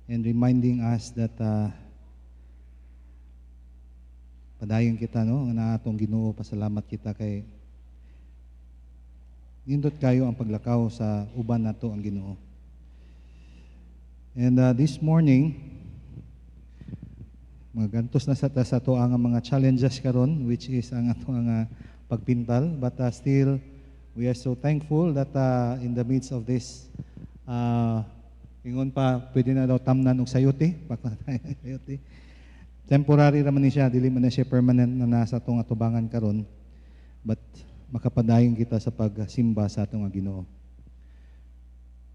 and reminding us that padayon kita no na atong Ginoo, pasalamat kita kay nindot kayo ang paglakaw sa uban nato ang Ginoo. And this morning magantos na sa to ang mga challenges karon, which is ang ato ang pagpintal, but still we are so thankful that in the midst of this ingon pa pwede na daw tamnan og sayote, sayote. Temporary raman ni siya, dili man na siya permanent na nasa atong atubangan karon, but makapadayon kita sa pagsimba sa atong Ginoo.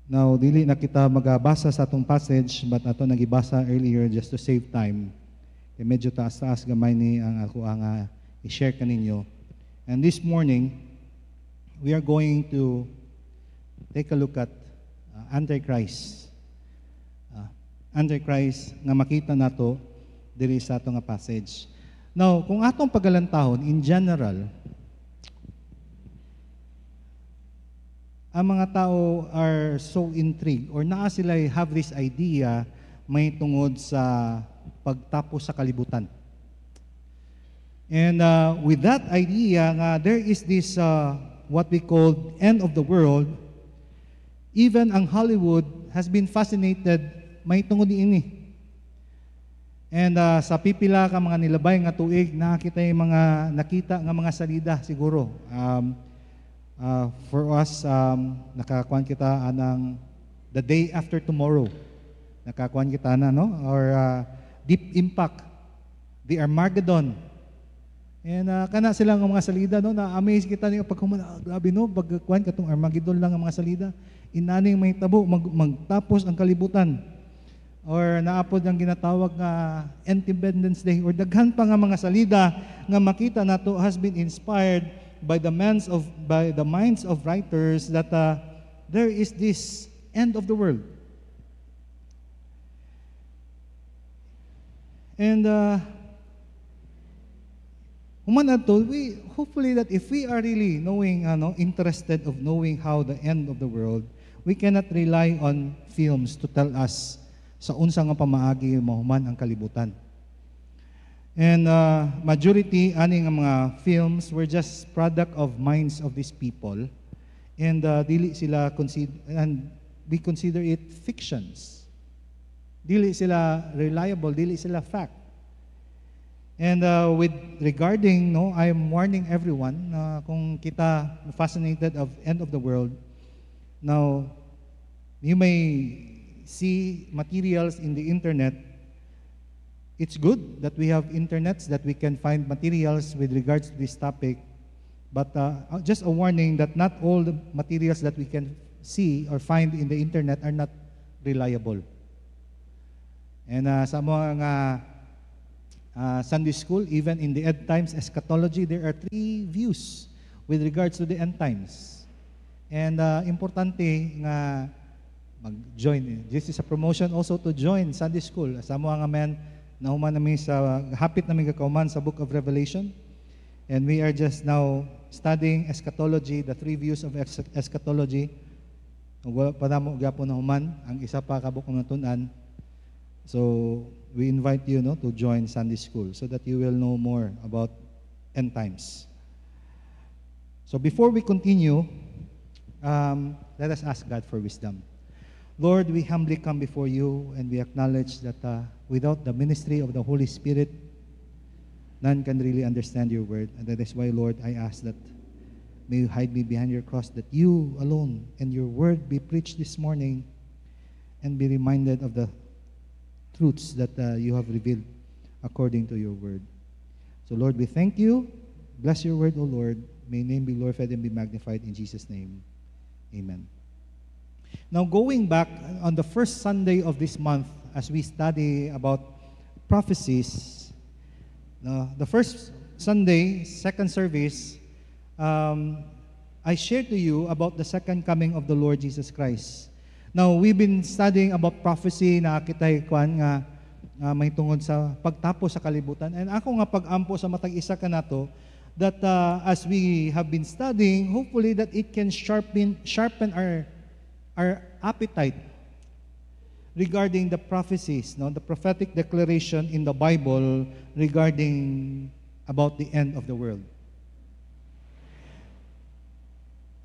Now dili na kita magabasa sa atong passage, but ato nagibasa earlier just to save time. Kaya medyo taas-taas gamay ni ang ako ang i-share kaninyo. And this morning we are going to take a look at Antichrist. Antichrist nga makita nato diri sa atong passage. Now, kung atong pagalantahon in general, ang mga tao are so intrigued or naa sila have this idea may tungod sa pagtapos sa kalibutan. And with that idea nga there is this what we call end of the world, even ang Hollywood has been fascinated may tungod ini. And sa pipila ka mga nilabay nga tuig, nakita yung mga nakita nga mga salida siguro. For us, nakakuan kita anang the day after tomorrow. Nakakuan kita na, no? Or Deep Impact, the Armageddon. And kana sila nga mga salida, no? Na-amaze kita niyo pag grabe, no? Pagkuan katong Armageddon lang ang mga salida. Inaning may tabo, magtapos ang kalibutan. Or naapod ang ginatawag nga Independence Day, or daghan pa nga mga salida nga makita nato has been inspired by the minds of writers that there is this end of the world. And human ato, we hopefully that if we are really knowing interested of knowing how the end of the world, we cannot rely on films to tell us sa unsa nga pamaagi mahuman ang kalibutan. And majority ani nga mga films were just product of minds of these people, and dili sila and we consider it fictions. Dili sila reliable, dili sila fact. And with regarding I am warning everyone na kung kita fascinated of end of the world, now you may see materials in the internet. It's good that we have internets that we can find materials with regards to this topic, but just a warning that not all the materials that we can see or find in the internet are not reliable. And sa mga Sunday school, even in the end times eschatology, there are 3 views with regards to the end times. And importante nga mag-join. This is a promotion also to join Sunday school. Sa mga men na human namin sa hapit namin kakauman sa Book of Revelation. And we are just now studying eschatology, the 3 views of eschatology. Wala pa na mo gyapon na human ang isa pa ka bukong natunan. So we invite you to join Sunday school so that you will know more about end times. So before we continue, let us ask God for wisdom. Lord, we humbly come before you and we acknowledge that without the ministry of the Holy Spirit, none can really understand your word. And that is why, Lord, I ask that may you hide me behind your cross, that you alone and your word be preached this morning and be reminded of the truths that you have revealed according to your word. So, Lord, we thank you. Bless your word, O Lord. May your name be glorified and be magnified in Jesus' name. Amen. Now, going back on the first Sunday of this month, as we study about prophecies, the first Sunday, second service, I shared to you about the second coming of the Lord Jesus Christ. Now, we've been studying about prophecy na kitay kuan nga may tungod sa pagtapos sa kalibutan. And ako nga pag-ampo sa matag isa kanato that as we have been studying, hopefully that it can sharpen our appetite regarding the prophecies, no, the prophetic declaration in the Bible regarding about the end of the world.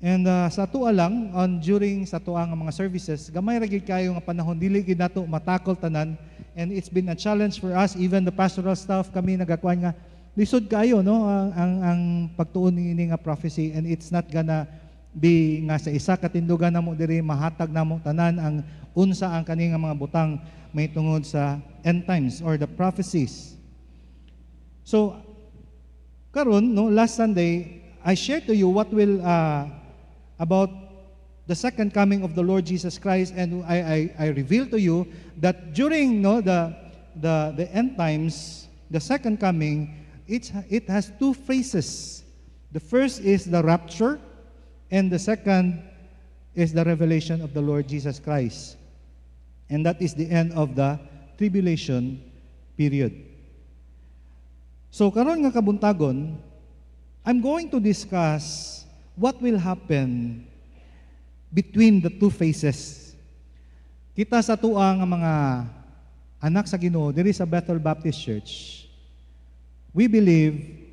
And sa tuwa lang, during sa tuwa nga mga services, gamay ra gid kayo nga panahon, dili gid nato matakol tanan, and it's been a challenge for us, even the pastoral staff, kami nagakuan nga lisod kayo, no, ang pagtuon ini nga prophecy, and it's not gonna be nga sa isa katindugan namo diri mahatag namo tanan ang unsa ang kani nga mga butang may tungod sa end times or the prophecies. So karon, no, last Sunday I shared to you what will about the second coming of the Lord Jesus Christ, and I revealed to you that during, no, the end times, the second coming, it has two phases. The first is the rapture, and the second is the revelation of the Lord Jesus Christ. And that is the end of the tribulation period. So karon nga kabuntagon, I'm going to discuss what will happen between the two phases. Kita sa tuang mga anak sa Ginoo diri sa Bethel Baptist Church, we believe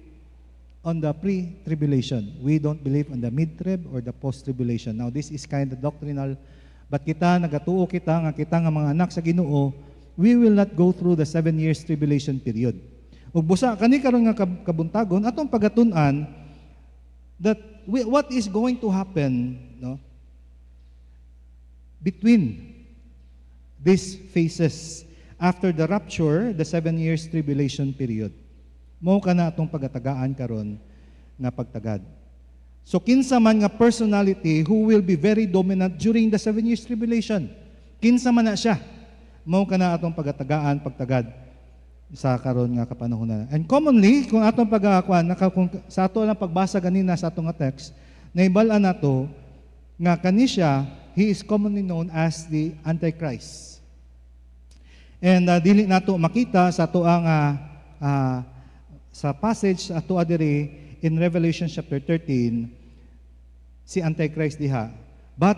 on the pre-tribulation. We don't believe on the mid-trib or the post-tribulation. Now, this is kind of doctrinal, but kita, nagatuo kita nga mga anak sa Ginoo, we will not go through the 7 years tribulation period. Ug busa, kani karon nga kabuntagon, atong pagatun-an, that what is going to happen, no, between these phases after the rapture, the 7 years tribulation period. Mao kana atong pagatagaan karon nga pagtagad. So kinsa man nga personality who will be very dominant during the 7 years tribulation, kinsa man na siya, mao kana atong pagatagaan pagtagad sa karon nga kapanahon. And commonly, kung atong pagakuan, sa ato lang pagbasa ganina sa atong nga text, naibal-an nato nga kani siya, he is commonly known as the Antichrist. And dili nato makita sa ato ang sa passage ato adiri in Revelation chapter 13 si Antichrist diha. But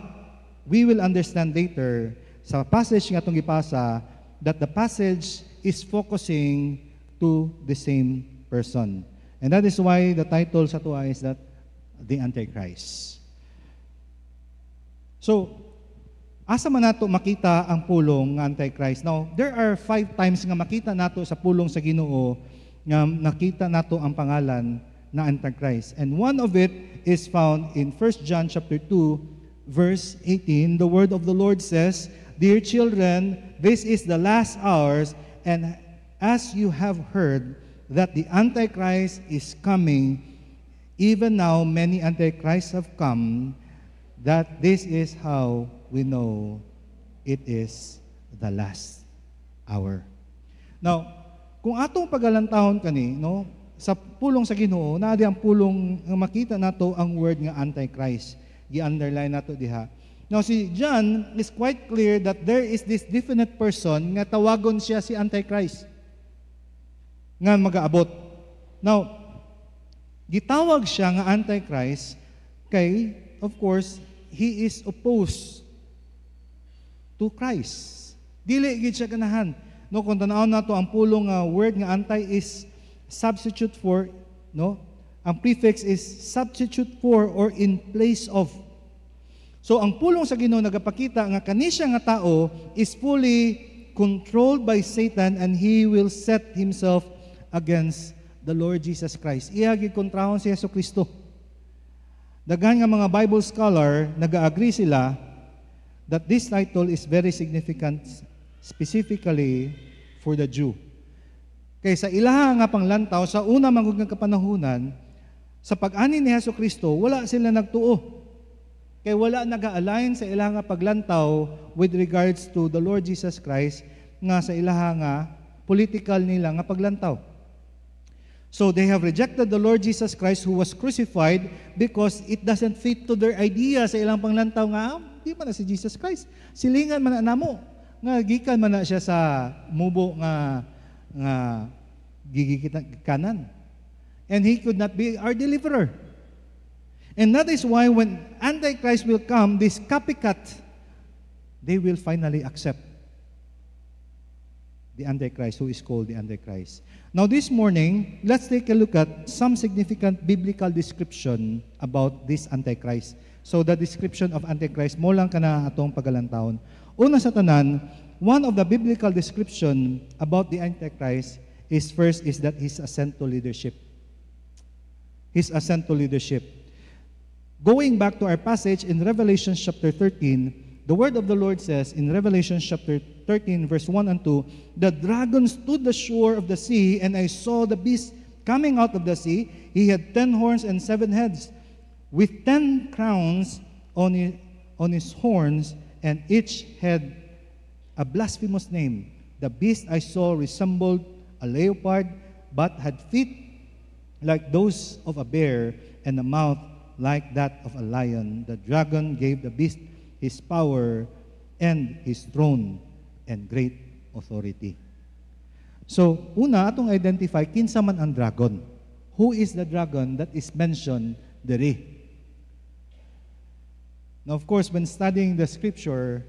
we will understand later sa passage nga atong gipasa that the passage is focusing to the same person. And that is why the title sa tuwa is that the Antichrist. So, asa man nato makita ang pulong ng Antichrist? Now, there are 5 times nga makita nato sa pulong sa Ginoo nga nakita nato ang pangalan na Antichrist. And one of it is found in 1 John chapter 2 verse 18. The word of the Lord says, "Dear children, this is the last hours, and as you have heard that the Antichrist is coming, even now many Antichrists have come, that this is how we know it is the last hour." Now, kung atong pagalantahon kani, no, sa pulong sa Ginoo, naa di ang pulong nga makita nato ang word nga Antichrist. Gi-underline nato diha. Now si John is quite clear that there is this definite person nga tawagon siya si Antichrist nga magaabot. Now, gitawag siya nga Antichrist kay, of course, he is opposed to Christ. Dili gid siya ganahan. No, kung tanaw nato ang pulong word nga anti is substitute for, no? Ang prefix is substitute for or in place of. So ang pulong sa Ginoo nagapakita nga kani siya nga tao is fully controlled by Satan, and he will set himself against the Lord Jesus Christ. Iya gid kontrahon si Jesucristo. Daghan nga mga Bible scholar nag-agree sila that this title is very significant specifically for the Jew. Kay sa ilaha nga panglantaw, sa una mangud nga kapanahunan, sa pag-ani ni Jesucristo, wala sila nagtuo. Kay wala nag-align sa ilaha nga paglantaw with regards to the Lord Jesus Christ nga sa ilaha nga political nila nga paglantaw. So they have rejected the Lord Jesus Christ who was crucified because it doesn't fit to their idea sa ilang panglantaw nga, di man na si Jesus Christ. Silingan man na namo. Nga gikan man na siya sa mubo nga gigikanan. And he could not be our deliverer. And that is why when Antichrist will come, this copycat, they will finally accept the Antichrist, who is called the Antichrist. Now this morning, let's take a look at some significant biblical description about this Antichrist. So the description of Antichrist, mo lang ka na atong pagalantawon. Una sa tanan, one of the biblical description about the Antichrist is first is that his ascent to leadership. His ascent to leadership. Going back to our passage in Revelation chapter 13, the word of the Lord says in Revelation chapter 13 verse 1 and 2, the dragon stood the shore of the sea, and I saw the beast coming out of the sea. He had 10 horns and 7 heads, with 10 crowns on his horns, and each had a blasphemous name. The beast I saw resembled a leopard, but had feet like those of a bear, and a mouth like that of a lion. The dragon gave the beast his power and his throne and great authority. So, una, atong identify, kinsa man ang dragon. Who is the dragon that is mentioned diri? Now, of course, when studying the scripture,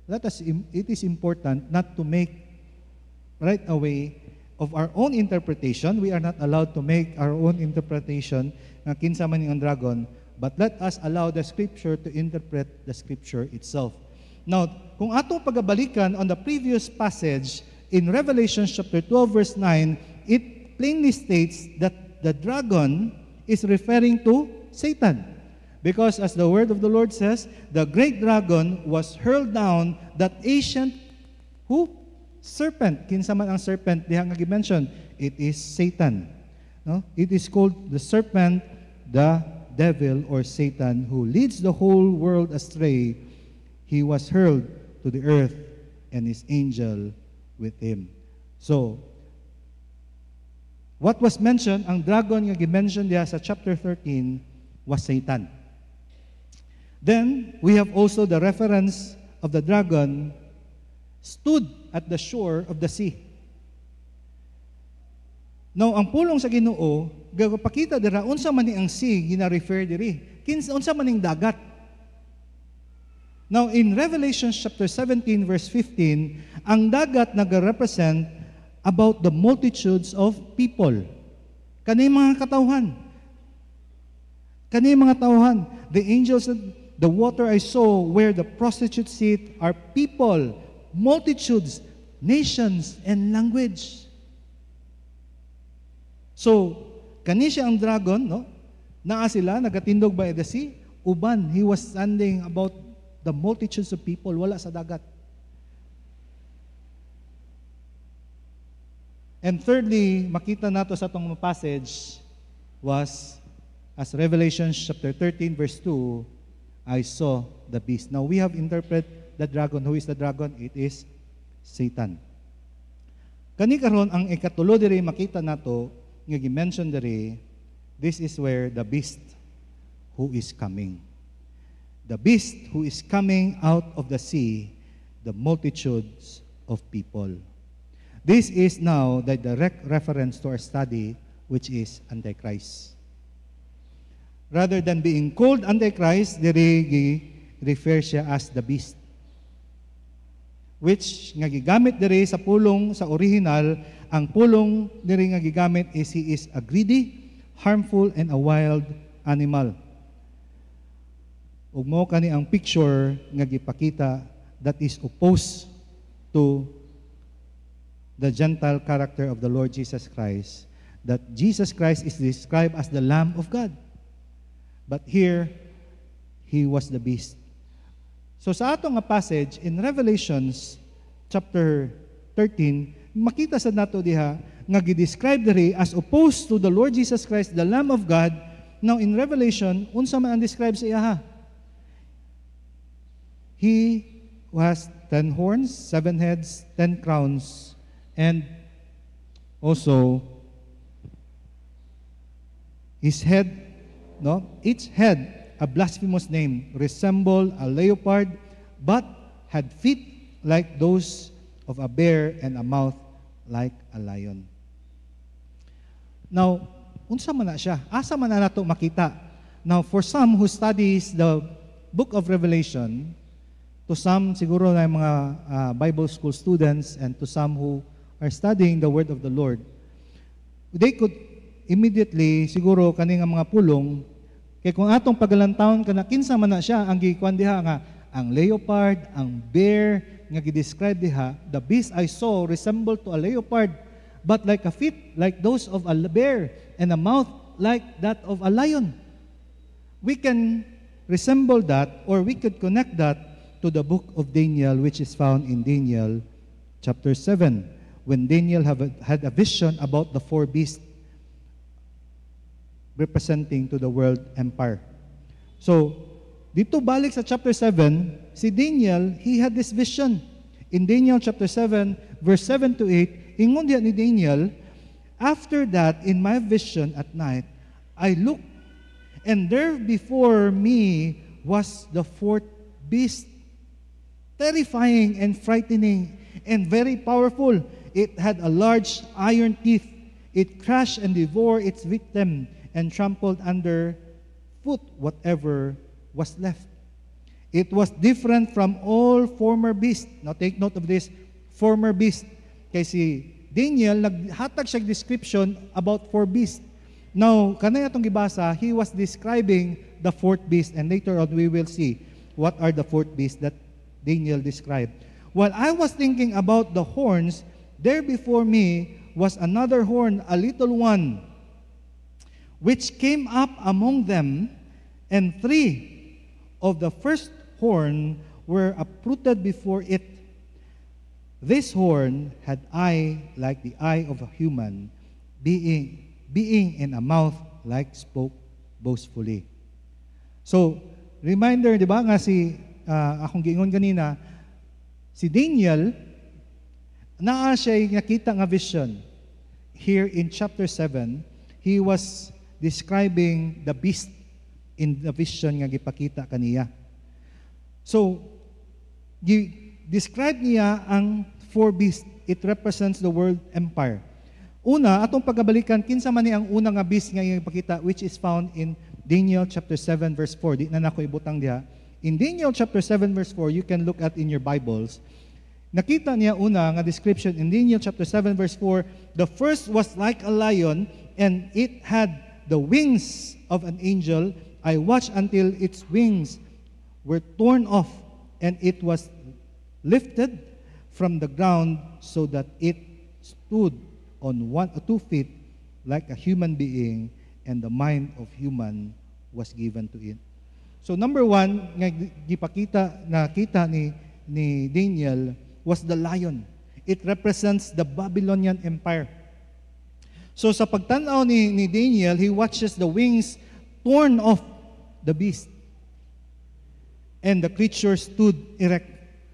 it is important not to make right away of our own interpretation. We are not allowed to make our own interpretation ng kinsa man ang dragon, but let us allow the scripture to interpret the scripture itself. Now, kung atong pagabalikan on the previous passage in Revelation chapter 12 verse 9, it plainly states that the dragon is referring to Satan. Because as the word of the Lord says, the great dragon was hurled down, that ancient, who? Serpent. Kinsa man ang serpent, diha nga gi-mention, it is Satan. No? It is called the serpent, the devil or Satan, who leads the whole world astray. He was hurled to the earth, and his angel with him. So, what was mentioned, ang dragon nga gi-mention diha sa chapter 13 was Satan. Then, we have also the reference of the dragon stood at the shore of the sea. Now, ang pulong sa Ginoo, gagapakita dira unsa man ni ang sea gina-refer diri. Unsa man ning dagat. Now, in Revelation chapter 17 verse 15, ang dagat nag-represent about the multitudes of people. Kani mga katawhan. Kani mga tawhan. The angels said, the water I saw where the prostitutes sit are people, multitudes, nations, and language. So, kani siya ang dragon, no? Naa sila, nagatindog by the sea. Uban, he was standing about the multitudes of people, wala sa dagat. And thirdly, makita nato sa itong passage was, as Revelation chapter 13 verse 2, I saw the beast. Now, we have interpreted the dragon. Who is the dragon? It is Satan. Kani karon ang ikatulo diri makita nato nga gi-mention diri, this is where the beast who is coming. The beast who is coming out of the sea, the multitudes of people. This is now the direct reference to our study, which is Antichrist. Rather than being called Antichrist, diri refer siya as the beast. Which nga gigamit diri sa pulong sa original, ang pulong diri nga gigamit is he is a greedy, harmful, and a wild animal. Ug mo kani ang picture nga gipakita that is opposed to the Gentile character of the Lord Jesus Christ, that Jesus Christ is described as the Lamb of God. But here, he was the beast. So sa atong nga passage, in Revelations chapter 13, makita sa nato diha, nga gi-describe diri as opposed to the Lord Jesus Christ, the Lamb of God. Now in Revelation, unsa man ang describe sa iya? He has 10 horns, 7 heads, 10 crowns, and also his head, no? Each head a blasphemous name, resembled a leopard, but had feet like those of a bear and a mouth like a lion. Now, unsa man na siya? Asa man na nato makita? Now, for some who studies the book of Revelation, to some siguro na mga Bible school students, and to some who are studying the word of the Lord, they could immediately, siguro kaning nga mga pulong, kay kung atong pagalantawon kana kinsa man na siya ang gikuan diha nga ang leopard, ang bear nga gi-describe diha, the beast I saw resembled to a leopard, but like a feet like those of a bear, and a mouth like that of a lion. We can resemble that, or we could connect that to the book of Daniel, which is found in Daniel chapter 7, when Daniel had a vision about the four beasts representing to the world empire. So, dito balik sa chapter 7, si Daniel, he had this vision. In Daniel chapter 7, verse 7 to 8, ingon diha ni Daniel, after that, in my vision at night, I looked, and there before me was the fourth beast, terrifying and frightening and very powerful. It had a large iron teeth. It crushed and devoured its victim and trampled under foot whatever was left. It was different from all former beasts. Now take note of this, former beast. Kasi Daniel, naghatag siya description about four beasts. Now, kanay atong gibasa, he was describing the fourth beast, and later on we will see what are the fourth beasts that Daniel described. While I was thinking about the horns, there before me was another horn, a little one, which came up among them, and three of the first horn were uprooted before it. This horn had eye like the eye of a human, being in a mouth like spoke boastfully. So, reminder, di ba, nga akong giingon kanina, si Daniel, naa siya nakita nga vision. Here in chapter 7, he was describing the beast in the vision nga gipakita kaniya. So, describe niya ang four beasts. It represents the world empire. Una, atong pagabalikan, kinsa man ni ang una nga beast nga ipakita, which is found in Daniel chapter 7 verse 4. Di na nako ibutang diha. In Daniel chapter 7 verse 4, you can look at in your Bibles. Nakita niya una nga description in Daniel chapter 7 verse 4, the first was like a lion, and it had the wings of an angel. I watched until its wings were torn off, and it was lifted from the ground so that it stood on 1 or 2 feet like a human being, and the mind of human was given to it. So number one, nga gipakita nakita ni Daniel was the lion. It represents the Babylonian Empire. So sa pagtanaw ni Daniel, he watches the wings torn off the beast. And the creature stood erect,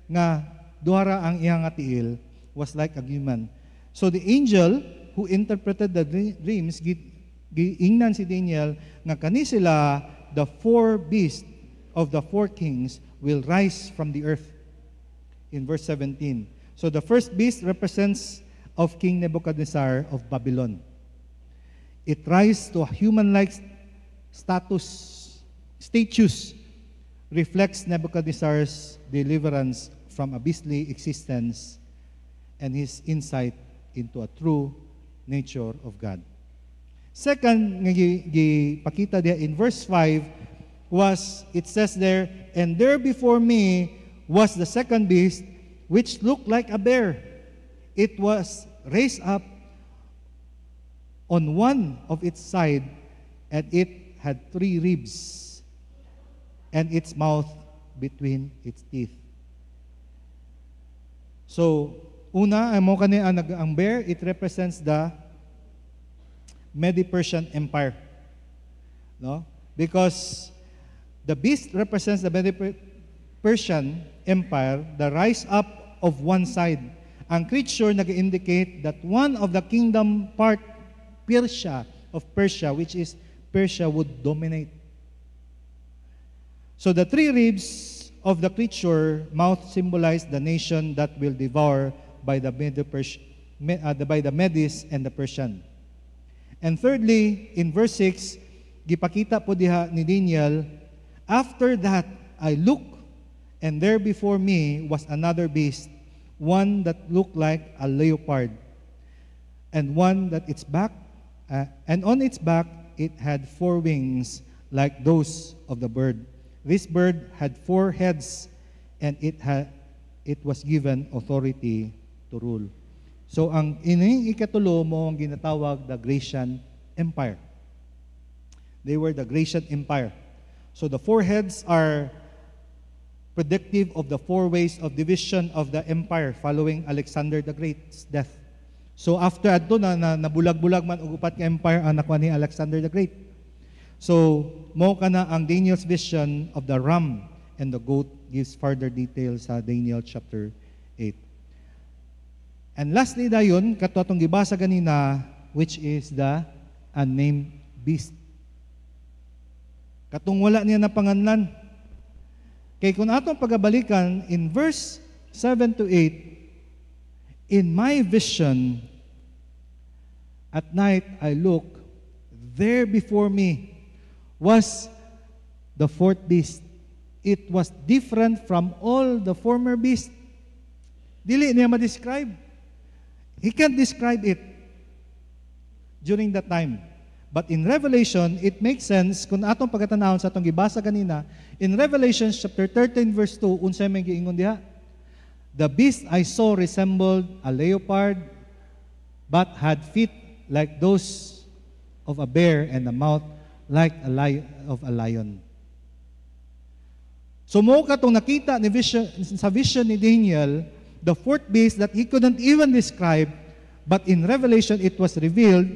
nga duara ang iyang tiil was like a human. So the angel who interpreted the dreams giingnan si Daniel nga kani sila, the four beasts of the four kings will rise from the earth. In verse 17. So the first beast represents of King Nebuchadnezzar of Babylon. It rises to a human-like status, reflects Nebuchadnezzar's deliverance from a beastly existence and his insight into a true nature of God. Second, nga gipakita diya in verse 5 was, it says there, and there before me was the second beast, which looked like a bear. It was raised up on one of its side, and it had 3 ribs, and its mouth between its teeth. So, una, ang bear, it represents the Medi-Persian Empire. No? Because the beast represents the Medi-Persian Empire, the rise up of one side. Ang creature nag-indicate that one of the kingdom part, Persia, which is Persia, would dominate. So the 3 ribs of the creature mouth symbolize the nation that will devour by the Medes and the Persian. And thirdly, in verse 6, gipakita po diha ni Daniel, after that I looked, and there before me was another beast, one that looked like a leopard, and one that its back, and on its back it had 4 wings like those of the bird. This bird had 4 heads, and it was given authority to rule. So ang ining ikatulo mo ang ginatawag the Grecian Empire. They were the Grecian Empire. So the 4 heads are predictive of the 4 ways of division of the empire following Alexander the Great's death. So after adto na nabulag-bulag man og upat ka empire ang nakuha ni Alexander the Great. So mo kana ang Daniel's vision of the ram and the goat gives further details sa Daniel chapter 8. And lastly dayon kato atong gibasa ganina, which is the unnamed beast. Katong wala niya na panganlan. Kay kung atong pagabalikan in verse 7 to 8, in my vision at night I look, there before me was the 4th beast. It was different from all the former beasts. Dili niya ma-describe. He can't describe it during that time. But in Revelation, it makes sense kung atong pagkatanahon sa atong gibasa kanina, in Revelation chapter 13 verse 2, unsay may giingon diha? The beast I saw resembled a leopard, but had feet like those of a bear and a mouth like a lion. So mo katong nakita ni sa vision ni Daniel, the 4th beast that he couldn't even describe, but in Revelation it was revealed.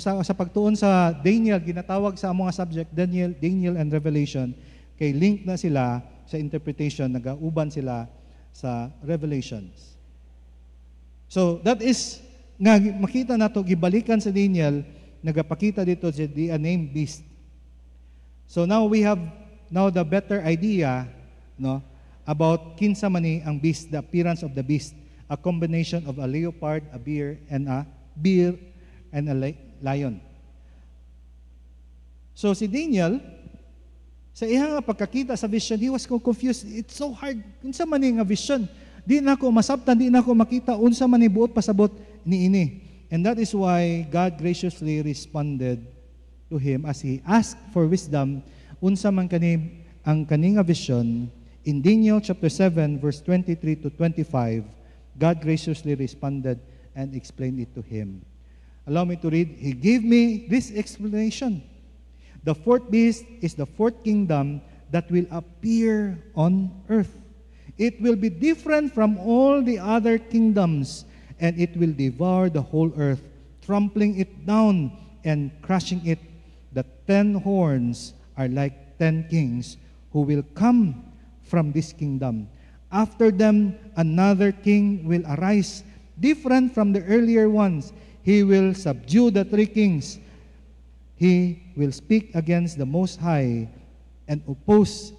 Sa pagtuon sa Daniel, ginatawag sa mga subject, Daniel and Revelation, kay link na sila sa interpretation, nagauban sila sa Revelations. So, that is, nga makita nato gibalikan sa Daniel, nagapakita dito sa the unnamed beast. So, now we have the better idea, no, about kinsa man ni ang beast, the appearance of the beast, a combination of a leopard, a bear, and a lion. So si Daniel, sa iyang pagkakita sa vision, he was confused. It's so hard. Unsa man ni nga vision? Di na ako masabtan, di na ako makita unsa man ni buot pasabot niini. And that is why God graciously responded to him as he asked for wisdom unsa man kani ang kaninga vision. In Daniel chapter 7 verse 23 to 25, God graciously responded and explained it to him. Allow me to read. He gave me this explanation. The 4th beast is the 4th kingdom that will appear on earth. It will be different from all the other kingdoms, and it will devour the whole earth, trampling it down and crushing it. The 10 horns are like 10 kings who will come from this kingdom. After them, another king will arise, different from the earlier ones. He will subdue the 3 kings. He will speak against the Most High and oppose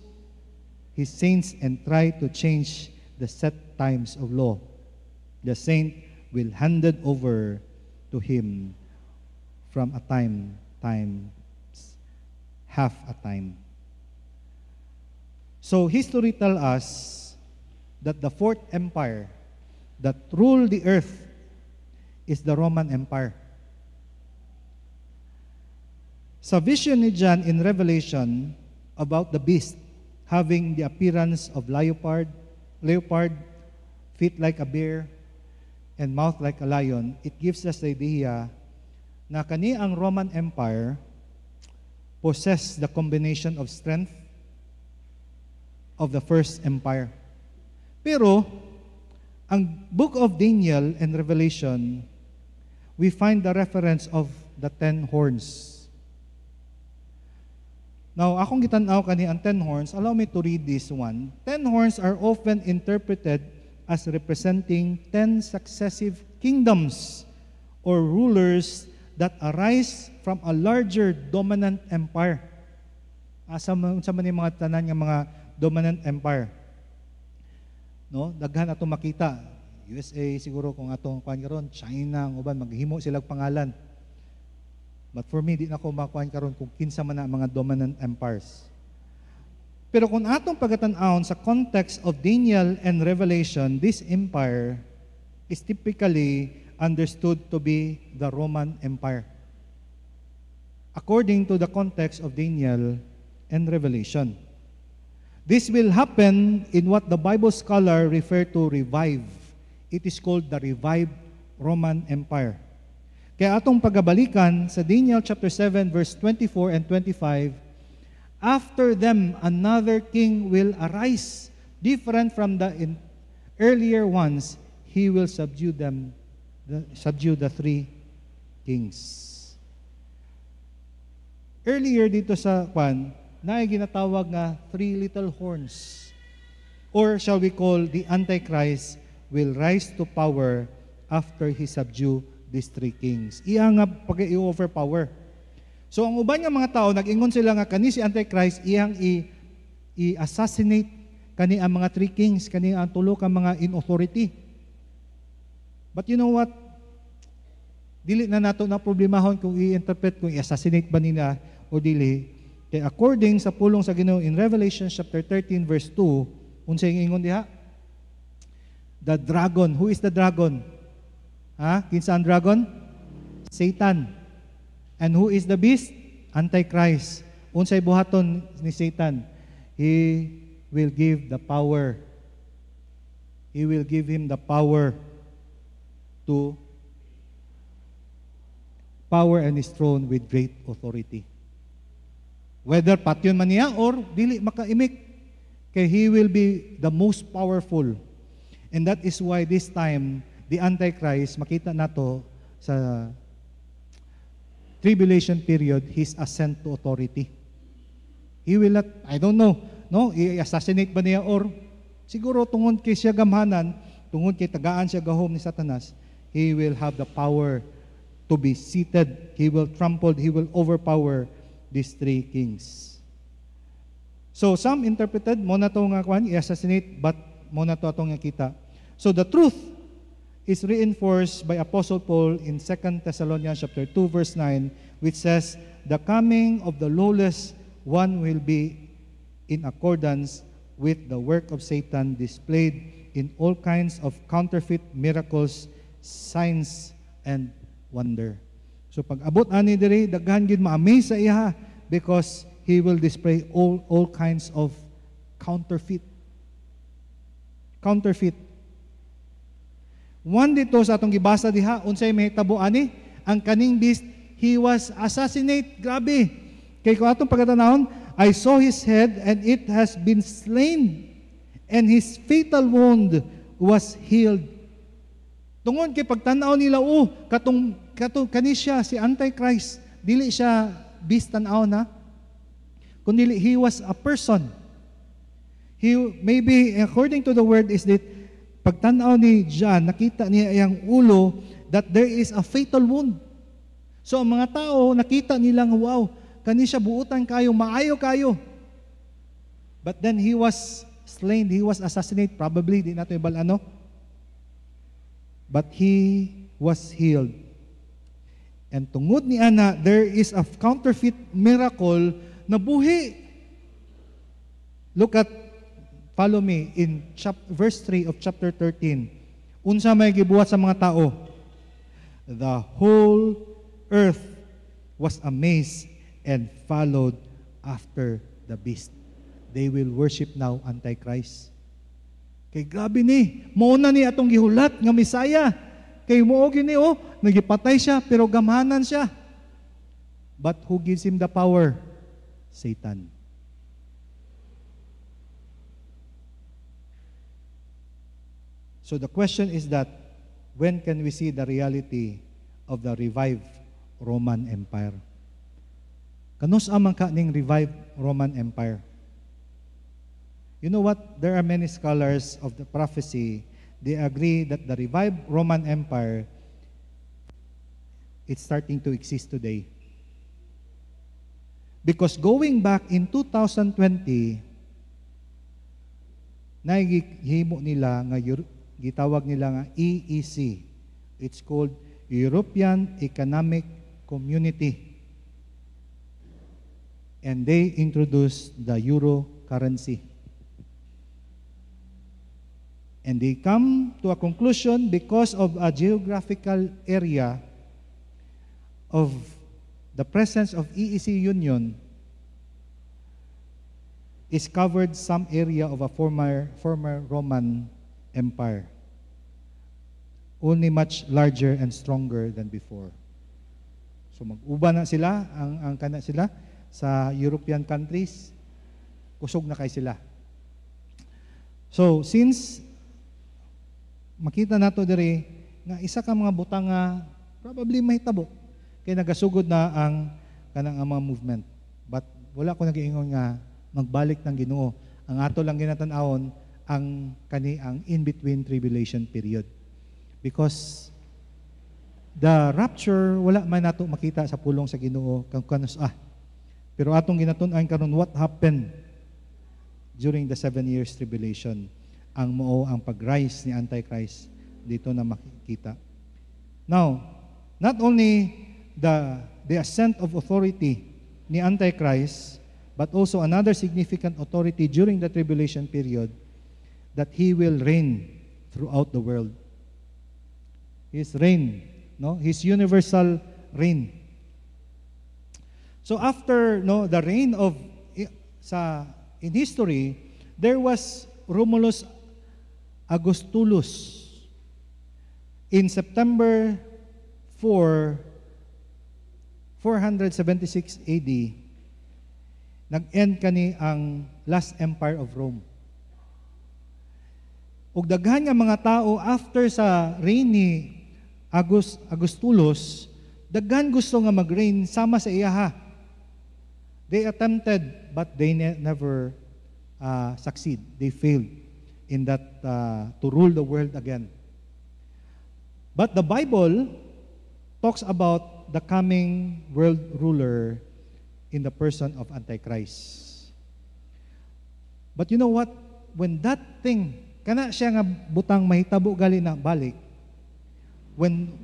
his saints and try to change the set times of law. The saint will hand it over to him from a half a time. So history tells us that the 4th empire that ruled the earth is the Roman Empire. Sa vision ni John in Revelation about the beast having the appearance of leopard, feet like a bear, and mouth like a lion, it gives us the idea na kani ang Roman Empire possess the combination of strength of the first empire. Pero ang book of Daniel and Revelation, we find the reference of the 10 horns. Now, akong gitanaw kani ang 10 horns, allow me to read this one. 10 horns are often interpreted as representing 10 successive kingdoms or rulers that arise from a larger dominant empire. Sa man yung mga tanan ng mga dominant empire. No, daghan ato makita. USA siguro kung atong kuan karon, China ang uban maghimo sila pangalan. But for me, di na ako makuan karon kung kinsa man ang mga dominant empires. Pero kung atong pagatan-aon sa context of Daniel and Revelation, this empire is typically understood to be the Roman Empire, according to the context of Daniel and Revelation. This will happen in what the Bible scholar refer to revive. It is called the revived Roman Empire. Kaya atong pagabalikan sa Daniel chapter 7 verse 24 and 25, after them another king will arise, different from the earlier ones. He will subdue the three kings. Earlier dito sa kwan, na ginatawag nga three little horns, or shall we call the Antichrist will rise to power after he subdue these three kings. Iya nga pag-i-overpower. So ang uban nga mga tao, nag-ingon sila nga kani si Antichrist, iyang i-assassinate kani ang mga three kings, kani ang tulo ka mga in authority. But you know what? Dili na nato na problemahon kung i-interpret, kung i-assassinate ba nila o dili. Kaya according sa pulong sa Ginoo in Revelation chapter 13 verse 2, unsay ingon diha? The dragon. Who is the dragon? Kinsa ang dragon? Satan. And who is the beast? Antichrist. Unsay buhaton ni Satan? He will give the power. He will give him the power to power and his throne with great authority. Whether patyon man niya or dili makaimik, kay he will be the most powerful. And that is why this time, the Antichrist, makita nato sa tribulation period, his ascent to authority. He will not, I don't know, no, i-assassinate ba niya or siguro tungod kay siya gamhanan, tungod kay tagaan siya gahom ni Satanas, he will have the power to be seated. He will trample, he will overpower these three kings. So some interpreted mo na to nga kwan i-assassinate, but mo na to atong nga kita. So the truth is reinforced by Apostle Paul in 2 Thessalonians chapter 2 verse 9, which says, the coming of the lawless one will be in accordance with the work of Satan displayed in all kinds of counterfeit miracles, signs, and wonder. So pag abot ani diri, daghan gid ma-amaze sa iya because he will display all kinds of counterfeit. One dito sa atong gibasa diha, unsay mahitabo ani? Ang kaning beast, he was assassinated. Grabe. Kay kung atong pagkatanahon, I saw his head and it has been slain, and his fatal wound was healed. Tungod kay pagtanaw nila, kani siya si Antichrist, dili siya beast tanaw na, kundi he was a person. He maybe according to the word is that pagtanaw ni John, nakita niya ang ulo that there is a fatal wound. So ang mga tao nakita nilang wow, kani siya buutan kayo, maayo kayo. But then he was slain, he was assassinated, probably di nato ibal ano. But he was healed. And tungod ni ana, there is a counterfeit miracle na buhi. Look at, follow me in verse 3 of chapter 13. Unsa may gibuhat sa mga tao? The whole earth was amazed and followed after the beast. They will worship now Antichrist. Kay grabe ni, mauna ni atong gihulat nga Misaya. Kay mo gini nagipatay siya pero gamhanan siya. But who gives him the power? Satan. So the question is that, when can we see the reality of the revived Roman Empire? Kanus amang ka ning revived Roman Empire? You know what? There are many scholars of the prophecy. They agree that the revived Roman Empire, it's starting to exist today. Because going back in 2020, nagihimo nila nga gitawag nila nga EEC. It's called European Economic Community. And they introduced the euro currency. And they come to a conclusion because of a geographical area of the presence of EEC Union is covered some area of a former Roman Empire, only much larger and stronger than before. So mag-uba na sila, ang kana sila sa European countries, kusog na kay sila. So since makita nato diri nga isa ka mga butang nga probably mahitabo kay nagasugod na ang kanang mga movement. But wala ko nagiingon nga magbalik ng Ginoo. Ang ato lang ginatan-awon ang in-between tribulation period. Because the rapture, wala man nato makita sa pulong sa Ginoo kung kanus Pero atong ginatun-an karon what happened during the 7 years tribulation. Ang mao ang pag-rise ni Antichrist dito na makikita. Now, not only the ascent of authority ni Antichrist, but also another significant authority during the tribulation period, that he will reign throughout the world. His reign, his universal reign. So after the reign of in history, there was Romulus Augustulus in September 476 AD. Nag-end kani ang last empire of Rome. Ug daghan nga mga tao after sa reign ni Augustulus, daghan gusto nga mag-reign sama sa iyaha. They attempted but they never succeed. They failed in that to rule the world again. But the Bible talks about the coming world ruler in the person of Antichrist. But you know what? When that thing, kana siya nga butang mahitabo gali na balik,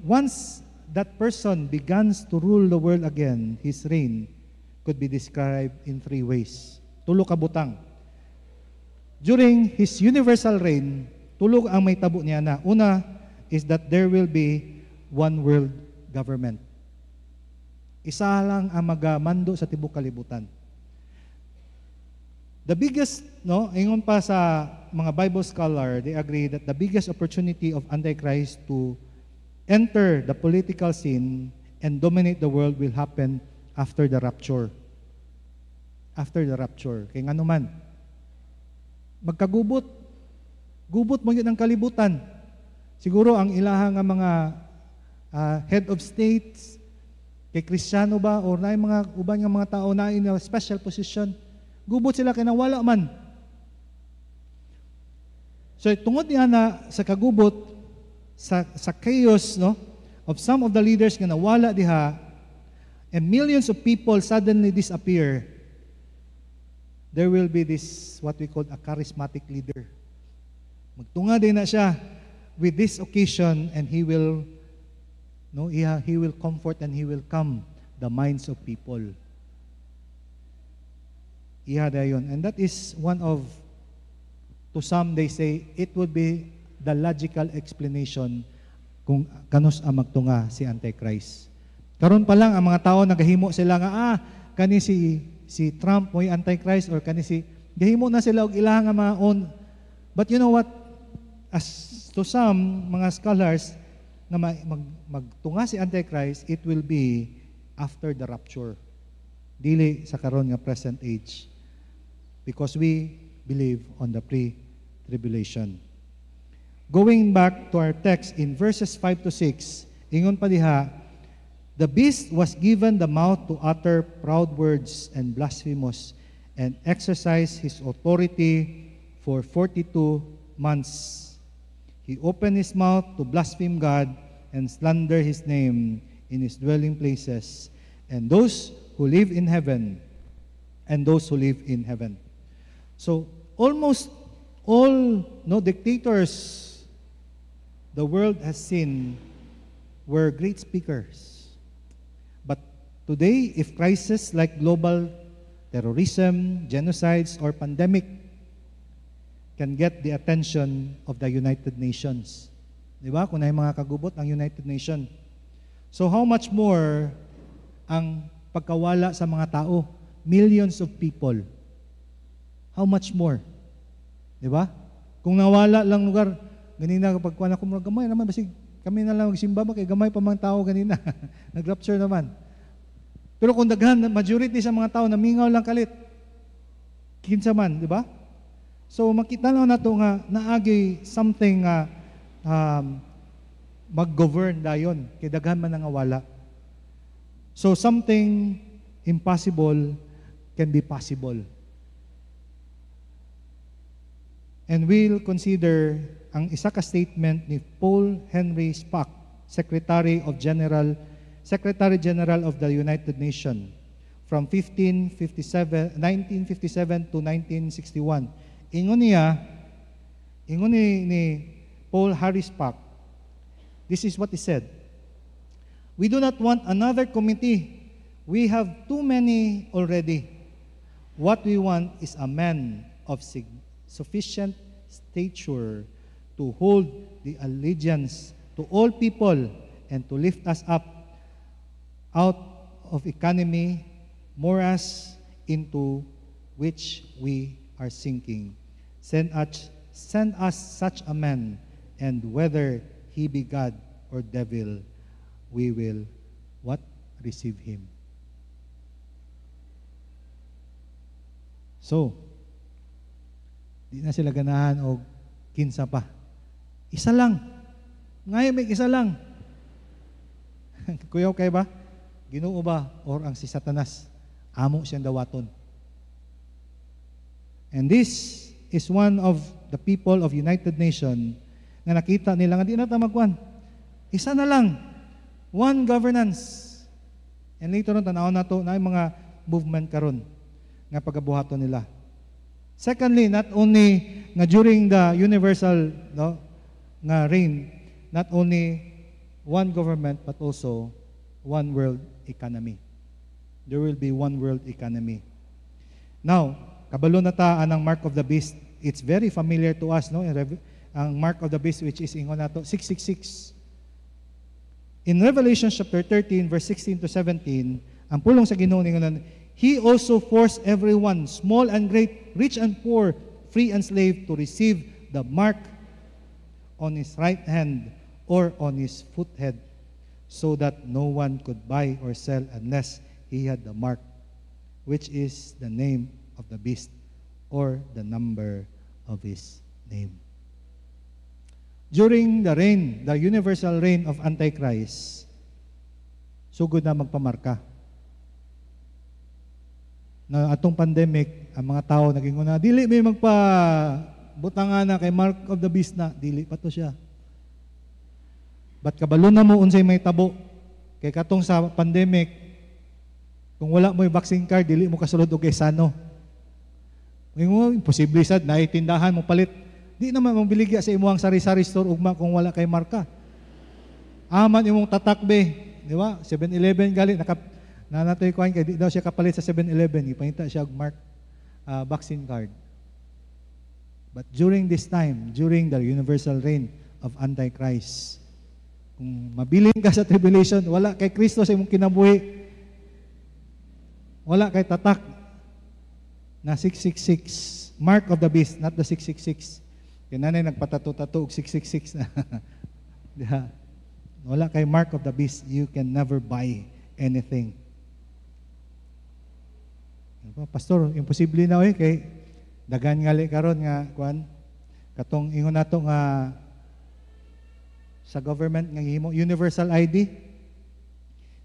once that person begins to rule the world again, his reign could be described in 3 ways. Tulo ka butang. During his universal reign, tulog ang may tabo niya na. Una is that there will be one world government. Isa lang ang magamando sa tibok kalibutan. The biggest, ingon pa sa mga Bible scholar, they agree that the biggest opportunity of Antichrist to enter the political scene and dominate the world will happen after the rapture. After the rapture. Kaya nga naman, magkagubot. Gubot mo yun ang kalibutan. Siguro ang ilaha nga mga head of states, kay Kristiyano ba, o na mga uban nga mga tao na in a special position, gubot sila kaya wala man. So tungod niya na sa kagubot, sa chaos of some of the leaders nga nawala diha, and millions of people suddenly disappear, there will be this, what we call a charismatic leader. Magtunga din na siya with this occasion, and he will comfort and he will calm the minds of people. And that is one of, to some they say, it would be the logical explanation kung kanus ang magtunga si Antichrist. Karon pa lang ang mga tao nagahimo sila nga kani si Trump mo'y Antichrist, or kani gahimo na sila og ilang nga mga own. But you know what? As to some mga scholars nga magtunga si Antichrist, it will be after the rapture. Dili sa karon nga present age. Because we believe on the pre-tribulation. Going back to our text in verses 5 to 6, ingon pa diha, the beast was given the mouth to utter proud words and blasphemous, and exercise his authority for 42 months. He opened his mouth to blaspheme God and slander his name in his dwelling places, and those who live in heaven, So almost all dictators the world has seen were great speakers. But today, if crises like global terrorism, genocides, or pandemic can get the attention of the United Nations. Di ba? Kung na yung mga kagubot ang United Nations. So how much more ang pagkawala sa mga tao? Millions of people. How much more? Di ba? Kung nawala lang lugar, ganina kapag kuha na ko, gamay naman, basig kami na lang magsimba ba, kay gamay pa mga tao ganina. Nag-rapture naman. Pero kung daghan, majority sa mga tao, namingaw lang kalit. Kinsa man, di ba? So makita lang na ito nga, naagi something mag-govern dayon, kay daghan man nga wala. So something impossible can be possible. And we'll consider ang isa ka statement ni Paul Henry Spaak, Secretary General of the United Nations from 1957 to 1961. Ingon ni Paul Henry Spaak, this is what he said: "We do not want another committee. We have too many already. What we want is a man of sufficient stature to hold the allegiance to all people and to lift us up out of economy, morass into which we are sinking. Send us such a man, and whether he be God or devil, we will what? Receive him." So, di na sila ganahan o kinsa pa. Isa lang. Ngayon may isa lang. Kuyaw kay ba? Ginoo ba? Or ang si Satanas? Amo siyang dawaton. And this is one of the people of United Nations na nakita nila nga di na magkuhan. Isa na lang. One governance. And later on, tanaw na ito na yung mga movement karon nga pagabuhaton nila. Secondly, not only nga during the universal nga reign, not only one government but also one world economy. There will be one world economy. Now, kabalo na ta anang mark of the beast. It's very familiar to us, no? Ang mark of the beast, which is ingon nato 666. In Revelation chapter 13 verse 16 to 17, ang pulong sa Ginoo ningon, "He also forced everyone, small and great, rich and poor, free and slave, to receive the mark on his right hand or on his forehead, so that no one could buy or sell unless he had the mark, which is the name of the beast or the number of his name." During the reign, the universal reign of Antichrist, sugod na magpamarka. Na atong pandemic, ang mga tao naging una, dili may magpa-butangan na kay mark of the beast na, dili pa to siya. But kabalo na mo unsay may tabo, kay katong sa pandemic, kung wala mo yung vaccine card, dili mo kasulod og kay sano. Ngayon mo, imposible sad, naitindahan mo palit. Di naman mong biligya sa imuhang sari-sari store ugma kung wala kay marka. Aman imong tatakbe, di ba? 7-Eleven gali, nanatoy kuhan kay di daw siya kapalit sa 7-Eleven, ipangita siya og mark vaccine card. But during this time, during the universal reign of Antichrist, kung mabilin ka sa tribulation, wala kay Kristo sa imong kinabuhi, wala kay tatak na 666, mark of the beast, not the 666. Kaya nanay nagpatato-tato og 666 na. Wala kay mark of the beast, you can never buy anything. Pastor, imposible na kay dagan ngali karon nga kuan katong ingon nato nga sa government nga gihimo universal ID.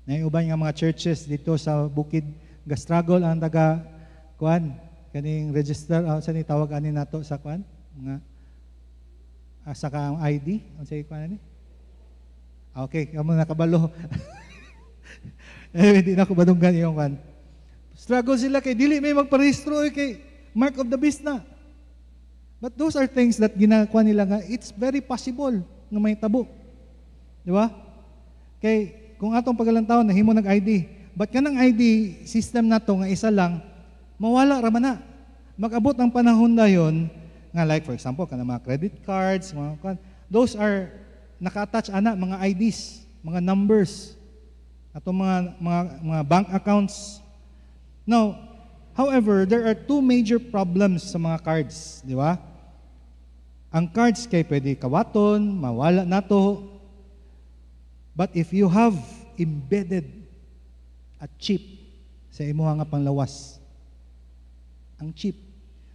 Na uban nga mga churches dito sa bukid ga-struggle ang taga kuan kaning register sa ni tawag ani nato sa kuan nga sa ka ID unsay kuan ani. Okay, kamo nakabalo. Hindi na ko badunggan yung kuan. Struggle sila kay dili may magparehistro kay mark of the beast na. But those are things that ginagawa nila nga it's very possible nga may tabo. Di ba? Kay kung atong pagalantaw nahimo nag-ID, but kanang ID system nato nga isa lang mawala ra man na. Mag-abot ang panahon dayon nga like for example kana mga credit cards, mga kwan, those are naka-attach ana mga IDs, mga numbers ato mga bank accounts. Now, however, there are two major problems sa mga cards, di ba? Ang cards kay pwede kawaton, mawala nato. But if you have embedded a chip sa imuha nga panglawas, ang chip,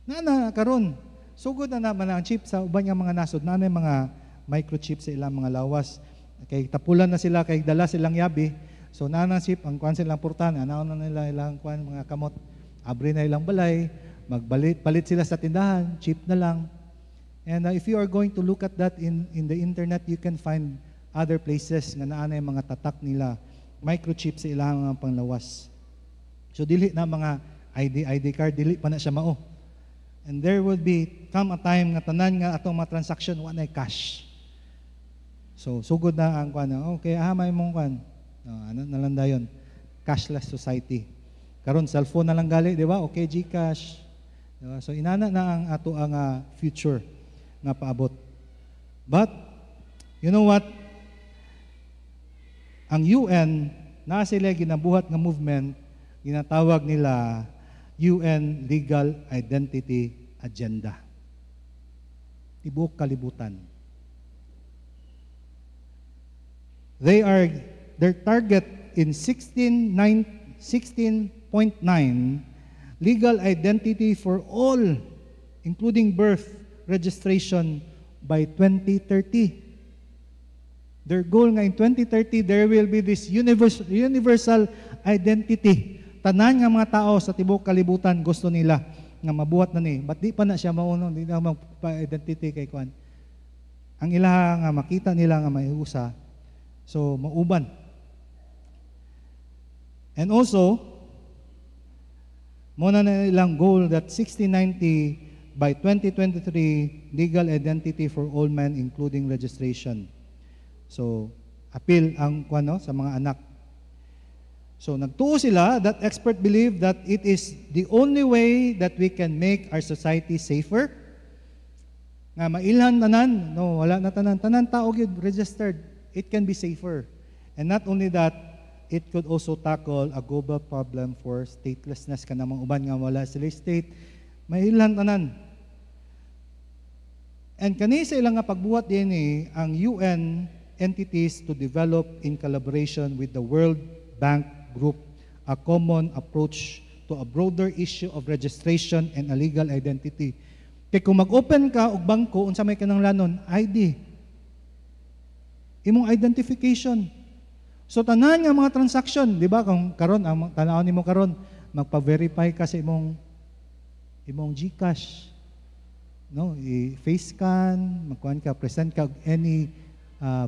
na karon, sugod na naman ang chip sa uban nga mga nasod, na mga microchip sa ilang mga lawas. Kay tapulan na sila, kay dala silang yabi, so na chip, ang kwan silang purtan, anaw na nila ilang kwan, mga kamot, abri na ilang balay, palit sila sa tindahan, chip na lang. And if you are going to look at that in the internet, you can find other places nga naanay mga tatak nila, microchip sa ilang mga panglawas. So dili na mga ID card, dili pa na siya mao. And there will come a time nga tanan nga atong mga transaction wa na cash. So sugod na ang kwan, okay, may mong kwan. Ano na lang dayon? Cashless society. Karon cellphone na lang gali, di ba? Okay, GCash. Diba? So inana na ang ato ang future nga paabot. But you know what? Ang UN na sila ginabuhat nga movement, ginatawag nila UN Legal Identity Agenda. Tibuok kalibutan. Their target in 16.9 legal identity for all, including birth registration by 2030. Their goal nga in 2030, there will be this universal identity. Tanan nga mga tao sa tibuok kalibutan gusto nila nga mabuhat na ni. But di pa na siya mauno, di na magpa-identity kay Kwan. Ang ilaha nga makita nila nga may usa, so mauban. And also, muna na ilang goal that 1690 by 2023, legal identity for all men including registration. So, appeal ang kuano sa mga anak. So, nagtuo sila that expert believe that it is the only way that we can make our society safer. Nga mailhan tanan, no, wala na tanan tao gyud registered. It can be safer. And not only that, it could also tackle a global problem for statelessness kanang uban nga wala sila state. Mailhan tanan. And kani sa ilang nga pagbuhat din ang UN entities to develop in collaboration with the World Bank Group a common approach to a broader issue of registration and a legal identity. Kaya kung mag-open ka og bangko, unsa may kanang lanon, ID. Imong identification. So tanan nga mga transaction, di ba? Kung karon ang tanaw nimo karon, magpa-verify ka sa imong GCash. No, i-face scan, magkuhan ka, present ka any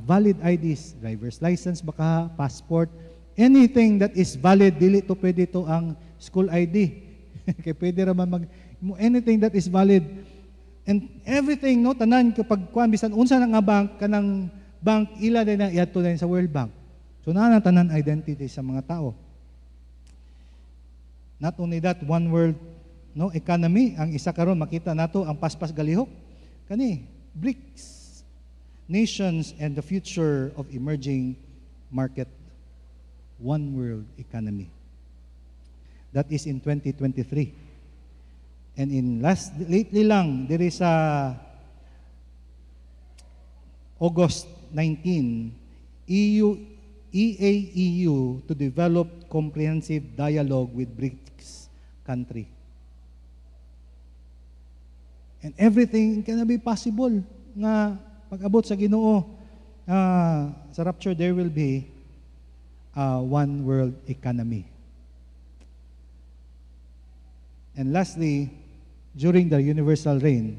valid IDs, driver's license baka, passport, anything that is valid, dili to pwede to ang school ID. Kaya pwede raman anything that is valid. And everything, no, tanan kapag kuhan, bisan unsa na nga bank, kanang bank, ila din na iadto din sa World Bank. So na tanan identity sa mga tao. Not only that, one world, no, economy, ang isa karon makita nato ang paspas galihok kani BRICS nations and the future of emerging market, one world economy. That is in 2023. And in lately lang there is a August 19 EAEU to develop comprehensive dialogue with BRICS country. And everything can be possible nga pag-abot sa Ginoo sa rapture there will be one world economy. And lastly, during the universal reign,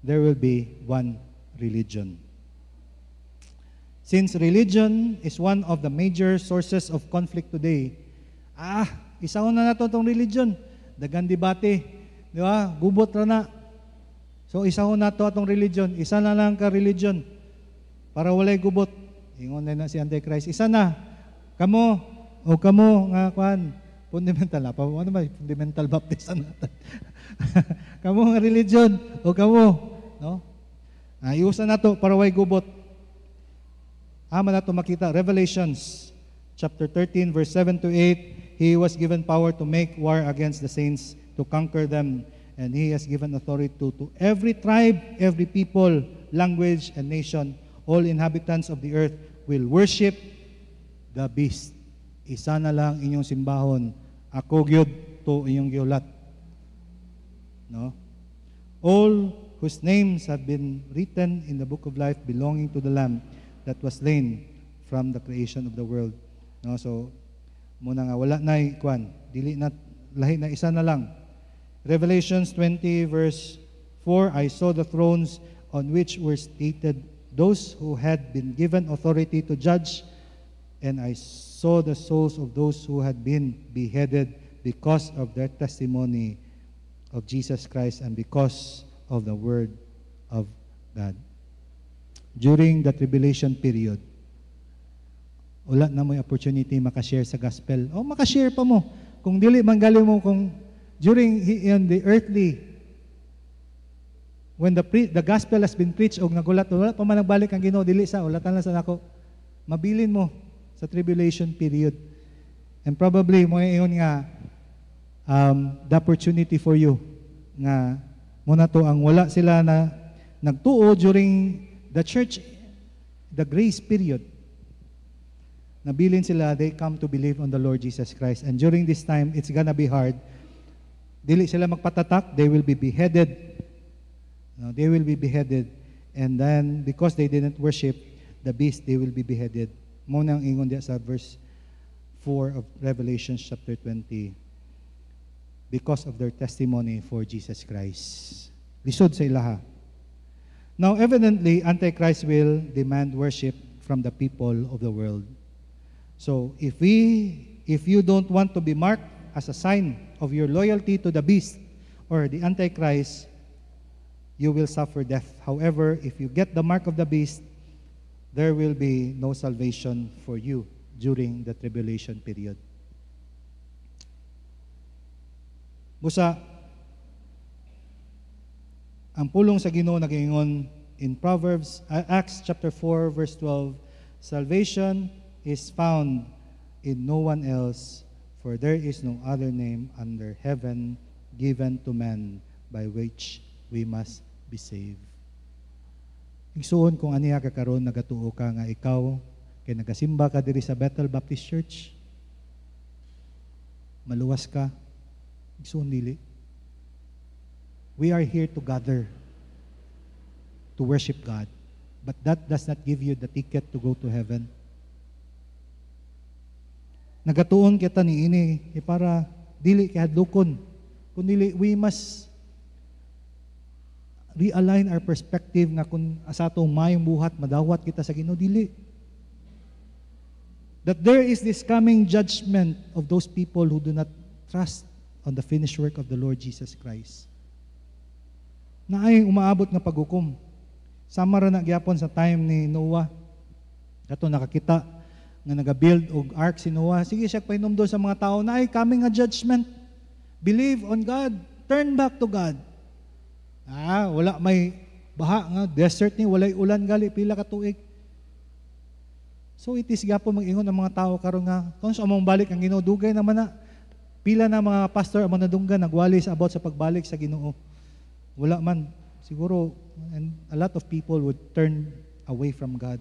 there will be one religion. Since religion is one of the major sources of conflict today, isaon na nato tong religion. Dagan debate. Di ba? Gubot ra na. So isahon nato atong religion, isa na lang ka religion para walay gubot. Ingon na si Antichrist, isa na. Kamo nga kwan, Fundamental na pa. Ano ba? Fundamental baptism natin. Kamo nga religion. O kamo. No? Iusan na to para way gubot. Ama na to makita. Revelations chapter 13 verse 7 to 8. He was given power to make war against the saints, to conquer them. And He has given authority to every tribe, every people, language, and nation. All inhabitants of the earth will worship the beast. Isa na lang inyong simbahon. Ako gyud to inyong giulat. No? All whose names have been written in the book of life belonging to the Lamb that was slain from the creation of the world. No? So, muna nga, wala na ikwan. Dili na, lahi na isa na lang. Revelations 20 verse 4, I saw the thrones on which were seated those who had been given authority to judge, and I saw the souls of those who had been beheaded because of their testimony of Jesus Christ and because of the word of God. During the tribulation period, wala na mo opportunity makashare sa gospel. O makashare pa mo. Kung dili manggali mo, kung during in the earthly, when the gospel has been preached, og nagulat, wala pa man nagbalik ang Ginoo, dili sa, ulatan lang sa nako. Mabilin mo sa tribulation period. And probably, mo yun nga, the opportunity for you, nga, muna to, ang wala sila na nagtuo during the church, the grace period. Nabilin sila, they come to believe on the Lord Jesus Christ. And during this time, it's gonna be hard. Dili sila magpatatak, they will be beheaded. No, they will be beheaded. And then, because they didn't worship the beast, they will be beheaded. Muna ang ingon diya sa verse 4 of Revelation chapter 20. Because of their testimony for Jesus Christ. Lisod sa ilaha. Now, evidently, Antichrist will demand worship from the people of the world. So, if you don't want to be marked as a sign of your loyalty to the beast or the Antichrist, you will suffer death. However, if you get the mark of the beast, there will be no salvation for you during the tribulation period. Busa, ang pulong sa Ginoo nag-ingon in Proverbs, Acts chapter 4 verse 12, salvation is found in no one else, for there is no other name under heaven given to man by which we must be saved. Igsuon kung aniya ka karon nagatuo ka nga ikaw kay nagasimba ka diri sa Bethel Baptist Church, maluwas ka, igsuon dili. We are here to gather to worship God, but that does not give you the ticket to go to heaven. Nagatuon kita ni ini para dili kahadlokon, kundi we must realign our perspective nga kung sa atong mayong buhat madawat kita sa Ginoo, dili. That there is this coming judgment of those people who do not trust on the finished work of the Lord Jesus Christ. Na ay umaabot nga paghukom. Sama ra na gyapon sa time ni Noah. Kato nakakita nga naga-build og ark si Noah. Sige siya painumdum sa mga tao na ay coming a judgment. Believe on God. Turn back to God. Wala may baha nga, desert ni, walay ulan gali, pila ka tuig. So it is gapo mag-ingon ang mga tao karon nga, kung sa among balik ang Ginoo, dugay naman na, pila na mga pastor ang mga nadunggan, nagwali sa about sa pagbalik sa Ginoo. Wala man, siguro, and a lot of people would turn away from God.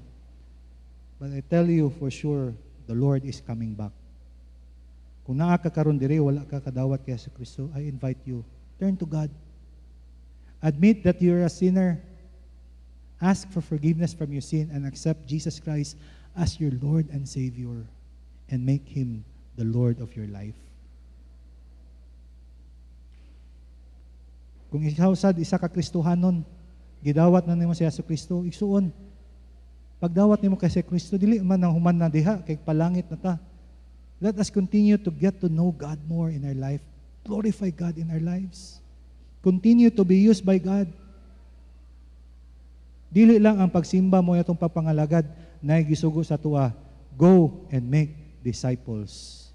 But I tell you for sure, the Lord is coming back. Kung naa ka karon diri, wala ka kadawat kay Yesu Kristo, I invite you, turn to God. Admit that you're a sinner. Ask for forgiveness from your sin and accept Jesus Christ as your Lord and Savior and make Him the Lord of your life. Kung ikaw sad isa ka Kristohanon, gidawat na nimo si Yesu Kristo, igsuon. Pagdawat nimo kay Yesu Kristo, dili man nang human na diha kay palangit na ta. Let us continue to get to know God more in our life. Glorify God in our lives. Continue to be used by God. Dili lang ang pagsimba mo itong papangalagad na gisugo sa tuwa. Go and make disciples.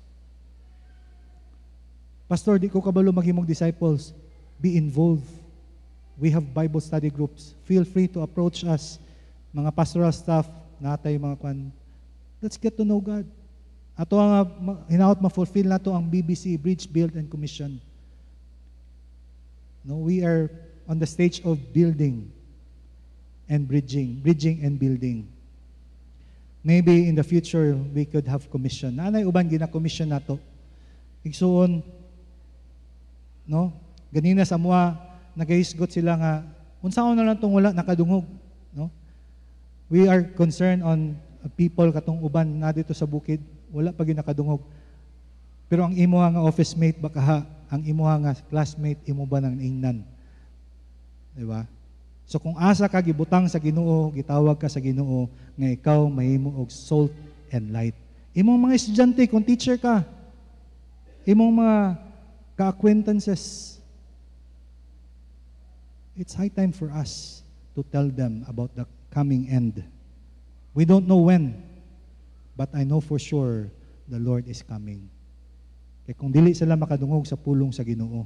Pastor, di ko kabalo maghimong disciples. Be involved. We have Bible study groups. Feel free to approach us. Mga pastoral staff, natay mga kwan. Let's get to know God. Ato ang hinaot ma-fulfill nato ang BBC, Bridge, Build, and Commission. No, we are on the stage of building and bridging and building. Maybe in the future, we could have commission. Nanay uban gina-commission nato. Igsuon, no? Ganina sa mua, nagahisgot sila nga, unsaon na lang itong wala nakadungog. No? We are concerned on people katong uban na dito sa bukid, wala pa ginakadungog. Pero ang imo nga office mate baka ha, ang imo nga classmate, imo ba nang ingnan? Diba? So kung asa ka gibutang sa Ginoo, gitawag ka sa Ginoo nga ikaw mahimo og salt and light. Imong mga estudyante, kung teacher ka, imong mga ka-acquaintances, it's high time for us to tell them about the coming end. We don't know when, but I know for sure the Lord is coming. Kaya kung dili sila makadungog sa pulong sa Ginoo,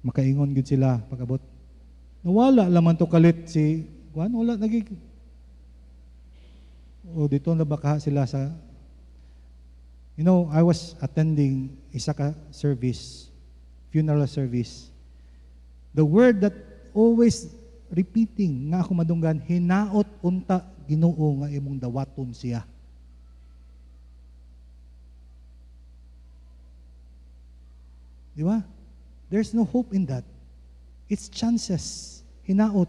makaingon gud sila pag-abot. Nawala laman to kalit si Juan, wala nagig. O dito na baka sila sa, you know, I was attending isa ka service, funeral service. The word that always repeating nga ako madunggan, hinaot unta Ginoo nga imong dawaton siya. Di ba? There's no hope in that. It's chances. Hinaot.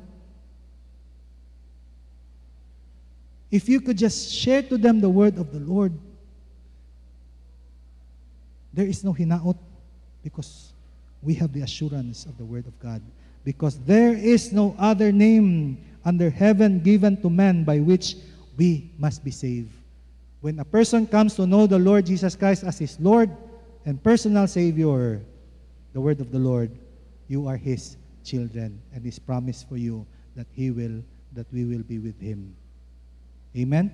If you could just share to them the word of the Lord, there is no hinaot because we have the assurance of the word of God. Because there is no other name under heaven given to man by which we must be saved. When a person comes to know the Lord Jesus Christ as his Lord and personal Savior, the word of the Lord, you are his children, and his promise for you that we will be with him. Amen?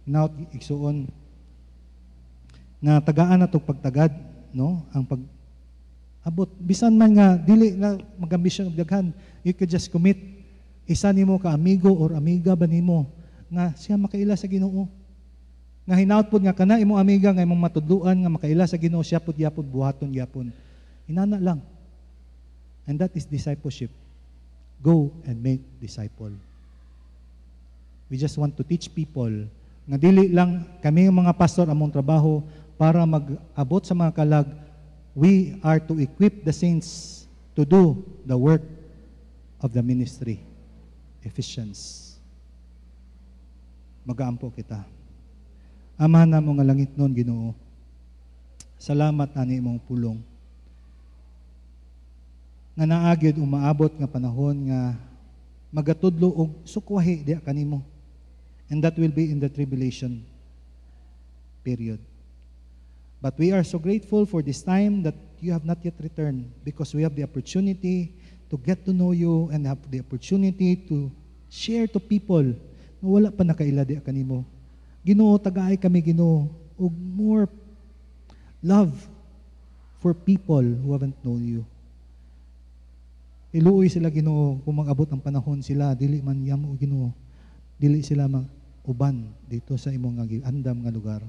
Now, igsuon nga tagaan na itong pagtagad, no? Ang pag-abot. Bisan man nga, dili na mag-ambisyon og daghan, you could just commit. Isa nimo ka amigo or amiga ba nimo nga siya makaila sa Ginoo. Nga hinaut pod nga kana imong amiga nga imong matudluan nga makaila sa Ginoo, siya pod yapon buhaton gyapon. Inana lang. And that is discipleship. Go and make disciple. We just want to teach people nga dili lang kami mga pastor among trabaho para mag-abot sa mga kalag. We are to equip the saints to do the work of the ministry. Ephesians. Magaampo kita. Amahan na mo nga langit nun, Ginoo. Salamat ani imong pulong. Nga naagid umaabot nga panahon nga magatudlo og sukwahi diha kanimo. And that will be in the tribulation period. But we are so grateful for this time that you have not yet returned because we have the opportunity to get to know you and have the opportunity to share to people na wala pa nakaila diha kanimo. Ginoo, tagaay kami Ginoo og more love for people who haven't known you. Iluoy sila Ginoo kung mag-abot ang panahon sila dili man yamo Ginoo, dili sila uban dito sa imong andam nga lugar.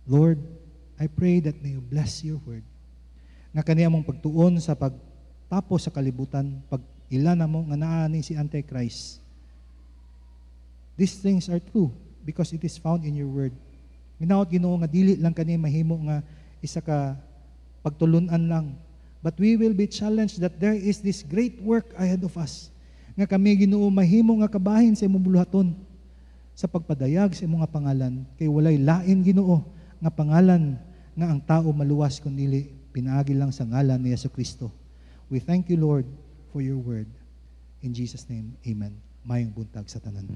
Lord, I pray that may you bless your word. Nga kaniya mong pagtuon sa pagtapos sa kalibutan, pag ilan na mo nga naani si Antichrist. These things are true because it is found in your word. Minaot Ginoo nga dili lang kani mahimo nga isa ka pagtulunan lang. But we will be challenged that there is this great work ahead of us. Nga kami Ginoo mahimo nga kabahin sa imong buluhaton sa pagpadayag sa imong nga pangalan kay walay lain Ginoo nga pangalan nga ang tao maluwas kundi pinaagi lang sa ngalan ni Jesucristo. We thank you Lord for your word. In Jesus name, amen. Mayong buntag sa tanan.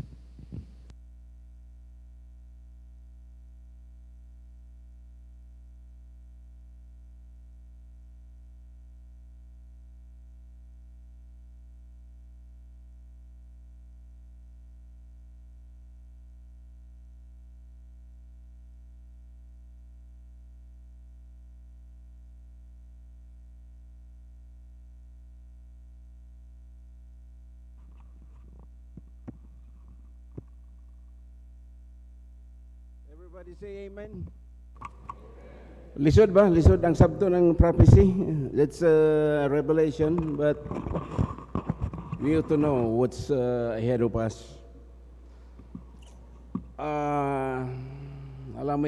Everybody say amen. Lisod ba? Lisod ang sabto ng prophecy. That's revelation, but we have to know what's ahead of us. Alam mo